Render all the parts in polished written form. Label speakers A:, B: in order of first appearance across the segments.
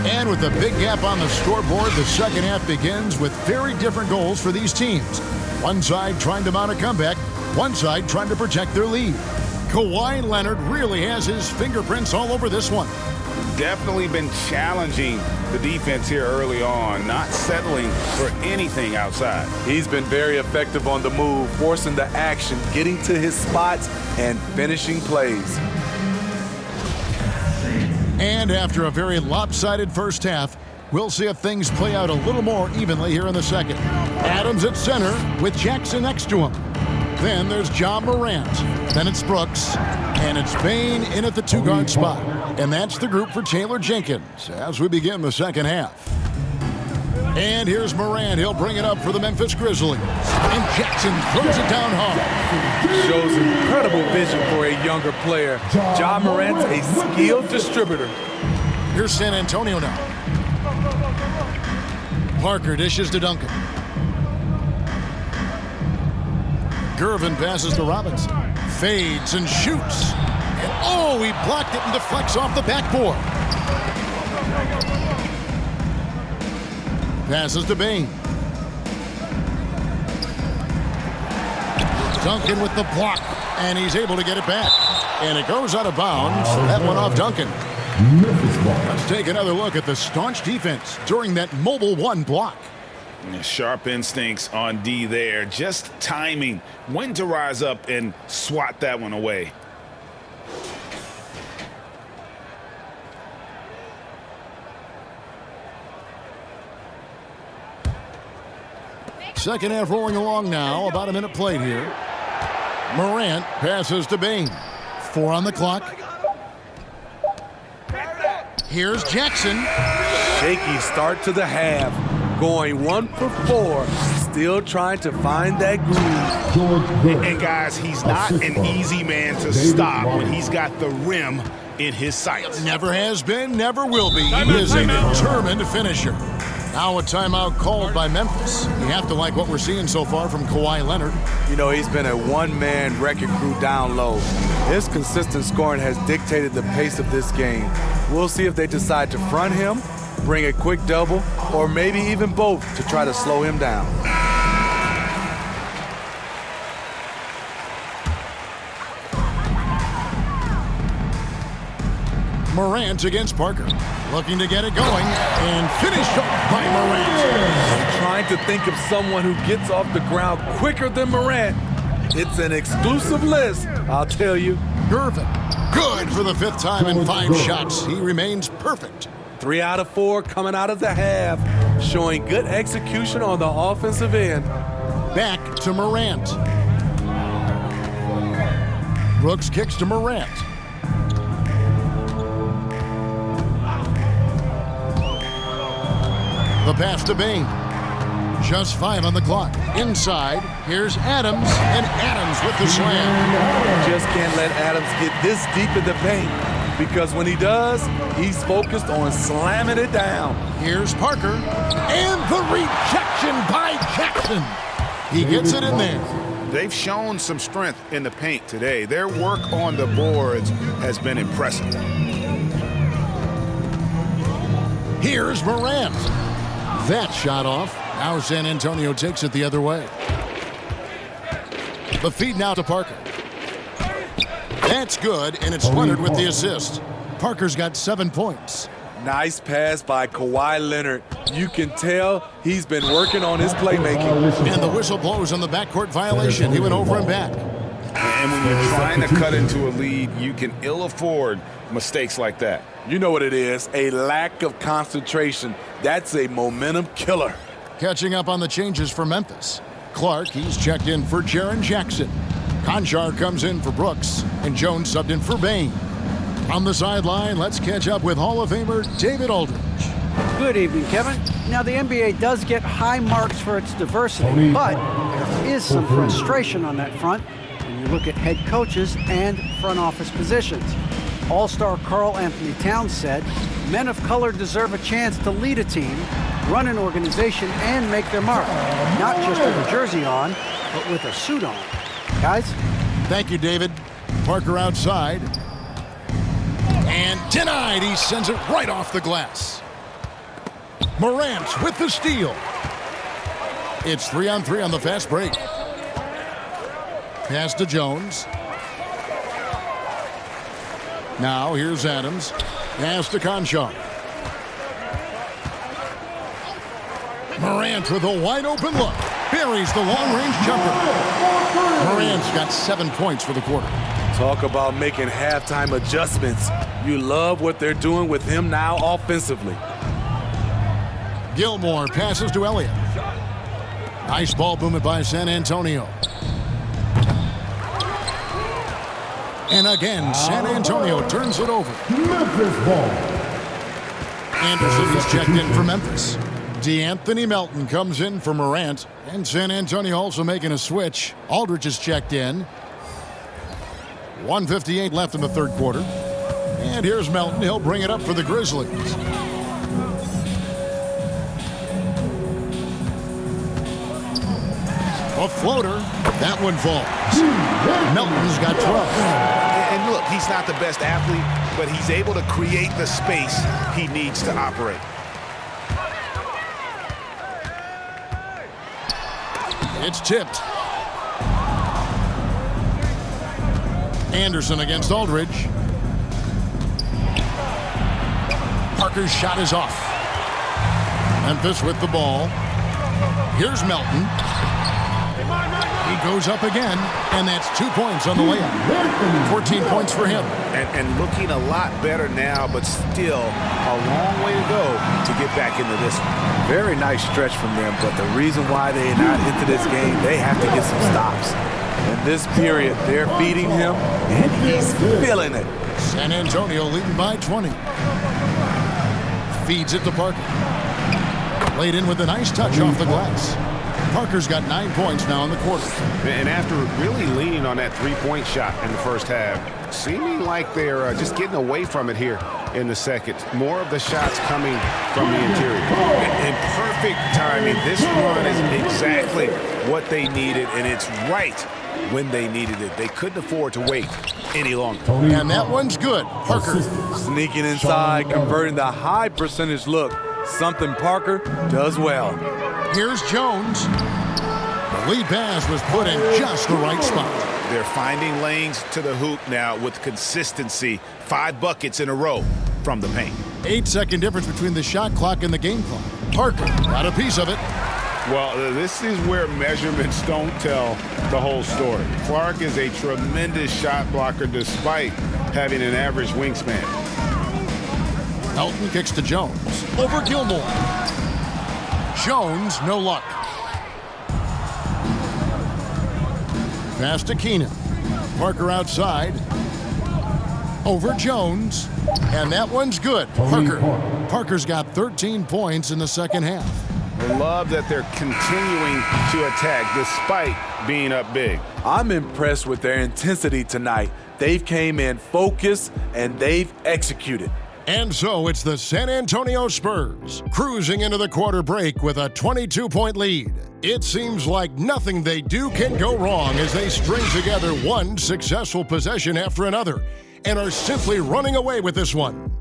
A: And with the big gap on the scoreboard, the second half begins with very different goals for these teams. One side trying to mount a comeback, one side trying to protect their lead. Kawhi Leonard really has his fingerprints all over this one.
B: Definitely been challenging the defense here early on, not settling for anything outside.
C: He's been very effective on the move, forcing the action, getting to his spots, and finishing plays.
A: And after a very lopsided first half, we'll see if things play out a little more evenly here in the second. Adams at center with Jackson next to him. Then there's Ja Morant. Then it's Brooks. And it's Bane in at the two-guard spot. And that's the group for Taylor Jenkins as we begin the second half. And here's Morant. He'll bring it up for the Memphis Grizzlies. And Jackson throws it down hard.
C: Shows incredible vision for a younger player. Ja Morant's a skilled distributor.
A: Here's San Antonio now. Parker dishes to Duncan. Gervin passes to Robinson. Fades and shoots. And oh, he blocked it and deflects off the backboard. Passes to Bane. Duncan with the block. And he's able to get it back. And it goes out of bounds. That one off Duncan. Let's take another look at the staunch defense during that mobile one block.
B: Sharp instincts on D there. Just timing when to rise up and swat that one away.
A: Second half rolling along now. About a minute played here. Morant passes to Bane. 4 on the clock. Here's Jackson.
C: Shaky start to the half. Going 1 for 4. Still trying to find that groove.
B: And guys, he's not an easy man to stop when he's got the rim in his sights.
A: Never has been, never will be. He is a determined finisher. Now a timeout called by Memphis. You have to like what we're seeing so far from Kawhi Leonard.
C: You know, he's been a one-man wrecking crew down low. His consistent scoring has dictated the pace of this game. We'll see if they decide to front him, bring a quick double, or maybe even both to try to slow him down.
A: Morant against Parker. Looking to get it going and finished off by Morant.
C: Trying to think of someone who gets off the ground quicker than Morant. It's an exclusive list, I'll tell you.
A: Gervin, good for the 5th time in 5 shots. He remains perfect.
C: 3 out of 4 coming out of the half, showing good execution on the offensive end.
A: Back to Morant. Brooks kicks to Morant. The pass to Bane. Just 5 on the clock. Inside, here's Adams, and Adams with the slam.
C: Just can't let Adams get this deep in the paint, because when he does, he's focused on slamming it down.
A: Here's Parker, and the rejection by Jackson. He gets it in there.
B: They've shown some strength in the paint today. Their work on the boards has been impressive.
A: Here's Morant. That shot off. Now San Antonio takes it the other way. The feed now to Parker. That's good, and it's Leonard with the assist. Parker's got 7 points.
C: Nice pass by Kawhi Leonard. You can tell he's been working on his playmaking.
A: And the whistle blows on the backcourt violation. He went over and back.
B: And when you're trying to cut into a lead, you can ill afford mistakes like that.
C: You know what it is, a lack of concentration. That's a momentum killer.
A: Catching up on the changes for Memphis. Clark, he's checked in for Jaren Jackson. Conchar comes in for Brooks, and Jones subbed in for Bane. On the sideline, let's catch up with Hall of Famer David Aldridge.
D: Good evening, Kevin. Now, the NBA does get high marks for its diversity, but there is some frustration on that front when you look at head coaches and front office positions. All-star Karl Anthony Towns said, men of color deserve a chance to lead a team, run an organization, and make their mark. Not just with a jersey on, but with a suit on. Guys?
A: Thank you, David. Parker outside. And denied. He sends it right off the glass. Morant with the steal. It's 3-on-3 on the fast break. Pass to Jones. Now here's Adams. Pass to Conchar. Morant with a wide open look. Buries the long-range jumper. Morant's got 7 points for the quarter.
C: Talk about making halftime adjustments. You love what they're doing with him now offensively.
A: Gilmore passes to Elliott. Nice ball movement by San Antonio. And again, San Antonio turns it over.
E: Memphis ball.
A: Anderson is checked in for Memphis. DeAnthony Melton comes in for Morant. And San Antonio also making a switch. Aldridge is checked in. 1:58 left in the third quarter. And here's Melton. He'll bring it up for the Grizzlies. A floater. That one falls. Melton's got 12.
B: And look, he's not the best athlete, but he's able to create the space he needs to operate.
A: It's tipped. Anderson against Aldridge. Parker's shot is off. Memphis with the ball. Here's Melton. He goes up again, and that's 2 points on the layup. 14 points for him.
B: And looking a lot better now, but still a long way to go to get back into this one.
C: Very nice stretch from them, but the reason why they're not into this game, they have to get some stops. In this period, they're feeding him, and he's feeling it.
A: San Antonio leading by 20. Feeds it to Parker. Laid in with a nice touch off the glass. Parker's got 9 points now in the quarter.
B: And after really leaning on that three-point shot in the first half, seeming like they're just getting away from it here in the second. More of the shots coming from the interior. And perfect timing. This run is exactly what they needed, and it's right when they needed it. They couldn't afford to wait any longer.
A: And that one's good. Parker.
C: Sneaking inside, converting the high percentage look. Something Parker does well.
A: Here's Jones. The lead pass was put in just the right spot.
B: They're finding lanes to the hoop now with consistency. 5 buckets in a row from the paint.
A: 8-second difference between the shot clock and the game clock. Parker got a piece of it.
B: Well, this is where measurements don't tell the whole story. Clark is a tremendous shot blocker despite having an average wingspan.
A: Melton kicks to Jones. Over Gilmore. Jones, no luck. Pass to Keenan. Parker outside. Over Jones. And that one's good. Parker's got 13 points in the second half.
B: I love that they're continuing to attack despite being up big.
C: I'm impressed with their intensity tonight. They've came in focused and they've executed.
A: And so it's the San Antonio Spurs cruising into the quarter break with a 22-point lead. It seems like nothing they do can go wrong as they string together one successful possession after another and are simply running away with this one.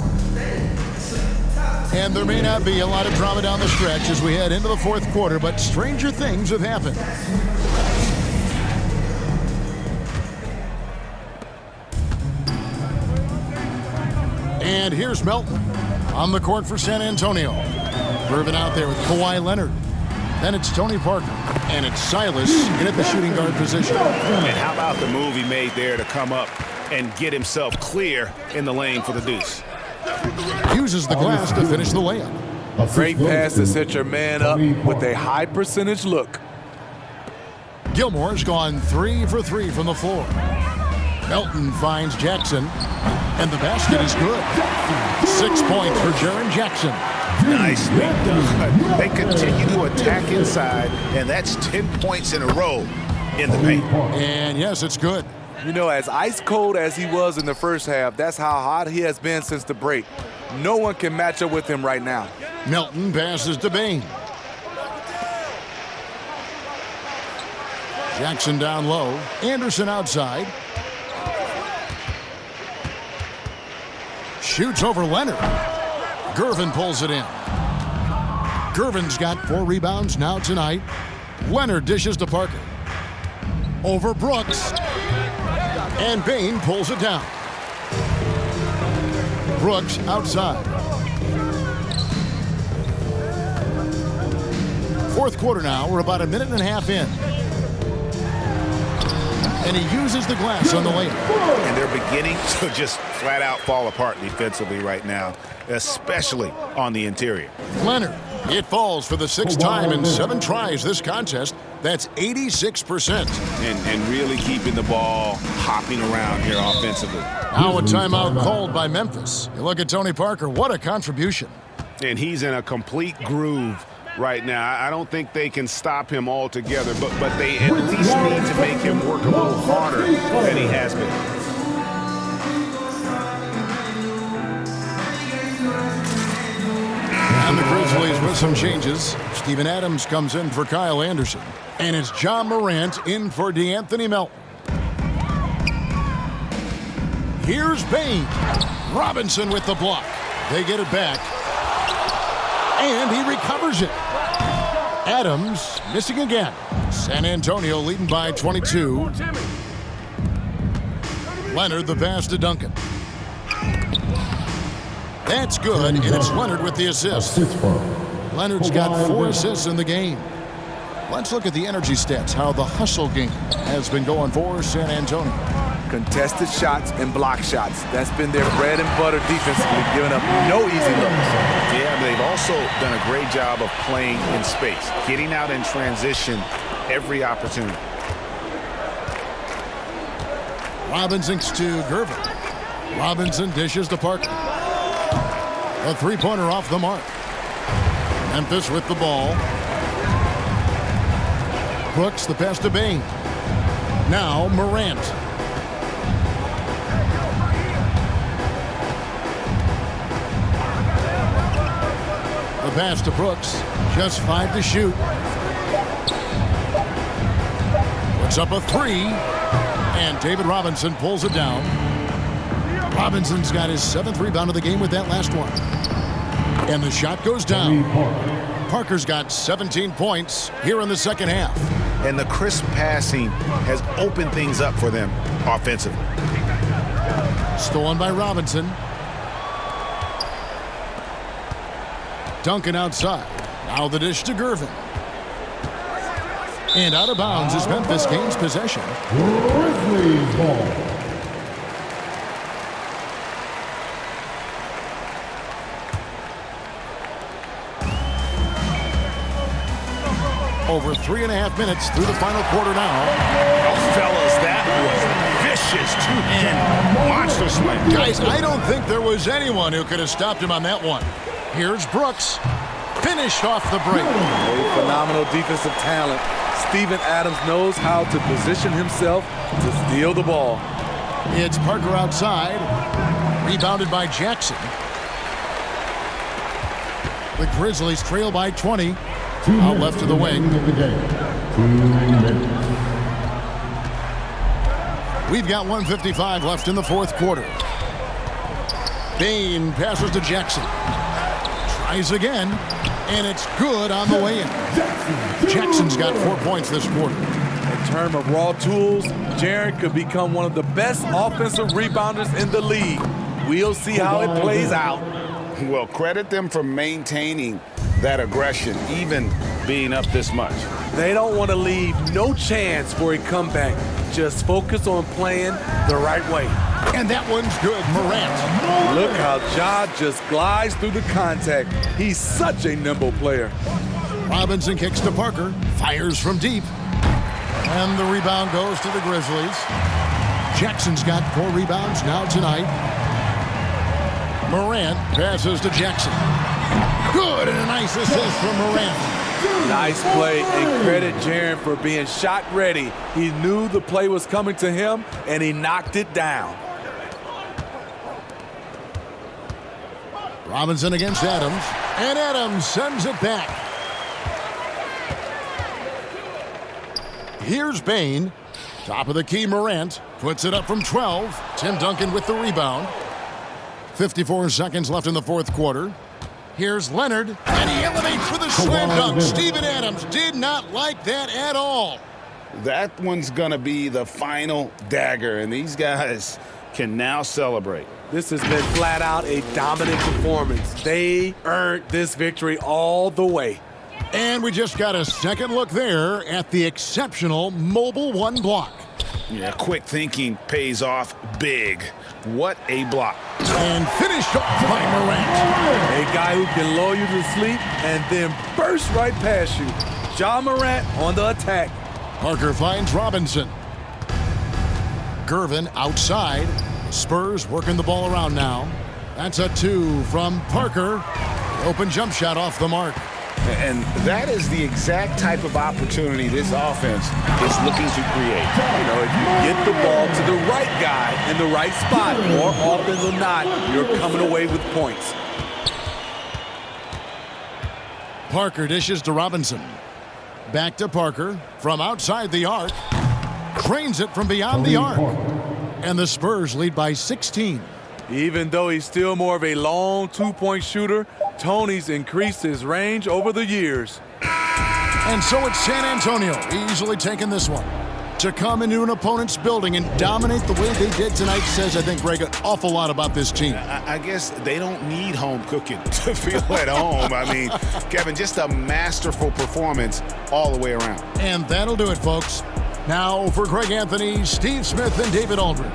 A: And there may not be a lot of drama down the stretch as we head into the fourth quarter, but stranger things have happened. And here's Melton on the court for San Antonio. Irvin out there with Kawhi Leonard. Then it's Tony Parker. And it's Silas in at the shooting guard position.
B: And how about the move he made there to come up and get himself clear in the lane for the deuce?
A: Uses the glass to finish the layup.
C: A great pass to set your man up with a high percentage look.
A: Gilmore's gone 3 for 3 from the floor. Melton finds Jackson, and the basket is good. 6 points for Jaren Jackson.
B: Nicely done. They continue to attack inside, and that's 10 points in a row in the paint.
A: And yes, it's good.
C: You know, as ice cold as he was in the first half, that's how hot he has been since the break. No one can match up with him right now.
A: Melton passes to Bain. Jackson down low. Anderson outside. Shoots over Leonard. Gervin pulls it in. Gervin's got 4 rebounds now tonight. Leonard dishes to Parker. Over Brooks. And Bane pulls it down. Brooks outside. Fourth quarter now. We're about a minute and a half in. And he uses the glass on the layup.
B: And they're beginning to just flat out fall apart defensively right now, especially on the interior.
A: Leonard. It falls for the 6th time in 7 tries this contest. That's 86%.
B: And really keeping the ball hopping around here offensively.
A: Now a timeout called by Memphis. You look at Tony Parker, what a contribution.
B: And he's in a complete groove right now. I don't think they can stop him altogether, but they at least need to make him work a little harder than he has been.
A: And the Grizzlies with some changes. Steven Adams comes in for Kyle Anderson. And it's John Morant in for DeAnthony Melton. Here's Bane. Robinson with the block. They get it back. And he recovers it. Adams missing again. San Antonio leading by 22. Leonard the pass to Duncan. That's good, and it's Leonard with the assist. Leonard's got 4 assists in the game. Let's look at the energy stats, how the hustle game has been going for San Antonio.
C: Contested shots and block shots. That's been their bread and butter defensively, giving up no easy looks.
B: Yeah, but they've also done a great job of playing in space, getting out in transition every opportunity.
A: Robinson to Gervin. Robinson dishes to Parker. A 3-pointer off the mark. Memphis with the ball. Brooks the pass to Bane. Now Morant. The pass to Brooks. Just 5 to shoot. Puts up a 3. And David Robinson pulls it down. Robinson's got his 7th rebound of the game with that last one. And the shot goes down. Parker's got 17 points here in the second half.
B: And the crisp passing has opened things up for them offensively.
A: Stolen by Robinson. Duncan outside. Now the dish to Gervin. And out of bounds as Memphis gains possession.
E: Grizzlies ball.
A: Over 3.5 minutes through the final quarter now.
B: Oh, fellas, that was vicious two-hand monster slam.
A: Guys, I don't think there was anyone who could have stopped him on that one. Here's Brooks. Finished off the break.
C: A phenomenal defensive talent. Steven Adams knows how to position himself to steal the ball.
A: It's Parker outside. Rebounded by Jackson. The Grizzlies trail by 20. Out left to the wing. We've got 1:55 left in the fourth quarter. Bane passes to Jackson. Tries again, and it's good on the way in. Jackson's got 4 points this quarter.
C: In terms of raw tools, Jaren could become one of the best offensive rebounders in the league. We'll see how it plays out.
B: Well, credit them for maintaining that aggression, even being up this much.
C: They don't want to leave no chance for a comeback. Just focus on playing the right way.
A: And that one's good. Morant.
C: Look how Ja just glides through the contact. He's such a nimble player.
A: Robinson kicks to Parker. Fires from deep. And the rebound goes to the Grizzlies. Jackson's got 4 rebounds now tonight. Morant passes to Jackson. Good, and a nice assist from Morant.
C: Nice play, and credit Jaren for being shot ready. He knew the play was coming to him, and he knocked it down.
A: Robinson against Adams, and Adams sends it back. Here's Bane. Top of the key, Morant. Puts it up from 12. Tim Duncan with the rebound. 54 seconds left in the fourth quarter. Here's Leonard, and he elevates with a slam dunk. Steven Adams did not like that at all.
B: That one's going to be the final dagger, and these guys can now celebrate.
C: This has been flat out a dominant performance. They earned this victory all the way.
A: And we just got a second look there at the exceptional Mobile 1 block.
B: Yeah, quick thinking pays off big. What a block.
A: And finished off by Morant.
C: A guy who can lull you to sleep and then burst right past you. Ja Morant on the attack.
A: Parker finds Robinson. Gervin outside. Spurs working the ball around now. That's a 2 from Parker. Open jump shot off the mark.
B: And that is the exact type of opportunity this offense is looking to create.
C: You know, if you get the ball to the right guy in the right spot, more often than not, you're coming away with points.
A: Parker dishes to Robinson. Back to Parker from outside the arc. Drains it from beyond the arc. And the Spurs lead by 16.
C: Even though he's still more of a long two-point shooter, Tony's increased his range over the years.
A: And so it's San Antonio easily taking this one. To come into an opponent's building and dominate the way they did tonight says, I think, Greg, an awful lot about this team.
B: I guess they don't need home cooking to feel at home. I mean, Kevin, just a masterful performance all the way around.
A: And that'll do it, folks. Now for Greg Anthony, Steve Smith, and David Aldridge.